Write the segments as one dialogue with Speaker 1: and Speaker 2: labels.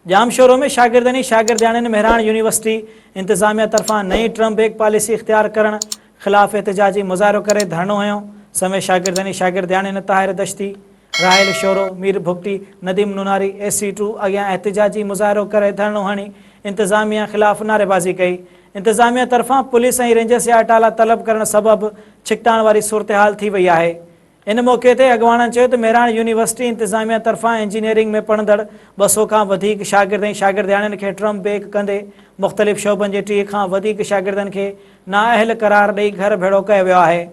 Speaker 1: जाम शोरों में शागिर्दनी शागिर्दियाणियुनि मेहरान यूनिवर्सिटी इंतजामिया तरफां नई ट्रम्प बेग पॉलिसी इख्तियार करण खिलाफ एहतजाजी मुजाहरो करे धरणो हयो। समय शागिर्दनी शागिर्दियाणियुनि ताहिर दश्ती, राहिल शोरो, मीर भुगटी, नदीम नुनारी, SC2 अॻियां एहतजाजी मुजाहरो करे धरणो हणी इंतजामिया खिलाफ नारेबाज़ी कई। इंतजामिया तरफां पुलिस ऐं रेंजर्स या अटाला तलब करण सबब छिकटाण वारी सूरत हाल थी वई आहे। इन मौके ते अॻवाणनि चयो त मेहरान यूनिवर्सिटी इंतजामिया तरफां इंजीनियरिंग में पढ़ंदड़ 200 खां वधीक शागिर्द ऐं शागिर्दियाणियुनि खे ट्रम्प बेग कंदे मुख़्तलिफ़ शोबनि जे 30 खां वधीक शागिर्दनि खे नाअहल करार ॾेई घर भेड़ो कयो वियो आहे।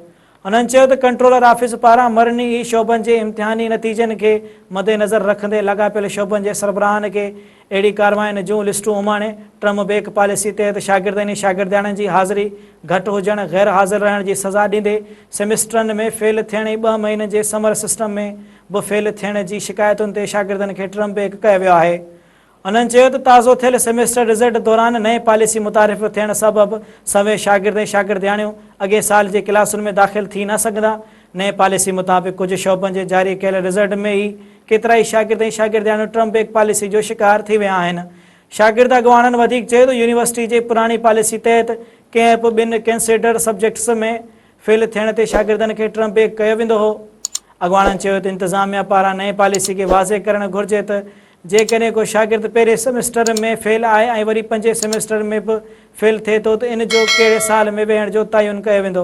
Speaker 1: उन्हनि चयो त कंट्रोलर ऑफिस पारां मरनी ई शोबनि जे इम्तिहानी नतीजनि खे मद्देनज़र रखंदे लॻापियल शोबनि जे सरबराहनि खे अहिड़ी कार्रवाइनि जूं लिस्टूं उमाणे ट्रम्प बेग पॉलिसी तहत शागिर्दनि शागिर्दियाणियुनि जी हाज़िरी घटि हुजण, गैर हाज़िर रहण जी सज़ा ॾींदे सेमेस्टरनि में फेल थियण ऐं 2 महीननि जे समर सिस्टम में बि फेल थियण जी शिकायतुनि ते शागिर्दनि खे ट्रम्प बेग कयो वियो आहे। उन्हनि चयो त ताज़ो थियल सेमेस्टर रिज़ल्ट दौरान नए पॉलिसी मुतारिफ़ थियण सबबि सभई शागिर्द ऐं शागिर्दियाणियूं अॻे साल जे क्लासुनि में दाख़िल थी न सघंदा। नए पॉलिसी मुताबिक़ कुझु शोबनि जे जारी कयल रिज़ल्ट में ई केतिरा ई शागिर्द ऐं शागिर्दियाणियूं ट्रम्प बेग पॉलिसी जो शिकार थी विया आहिनि। शागिर्द अॻवाननि वधीक चयो त यूनिवर्सिटी जे पुराणी पॉलिसी तहत कंहिं बि 2 कंसिडर्ड सब्जेक्ट्स में फेल थियण ते शागिर्दनि खे ट्रम्प बेग कयो वेंदो हो। अॻवाननि चयो त इंतज़ामिया पारां नए पॉलिसी खे वाज़े करणु घुरिजे त जेकॾहिं को शागिर्द पहिरें सेमेस्टर में फेल आहे ऐं वरी 5 सेमेस्टर में बि फेल थिए थो त इन जो कहिड़े साल में वेहण जो तयन कयो वेंदो।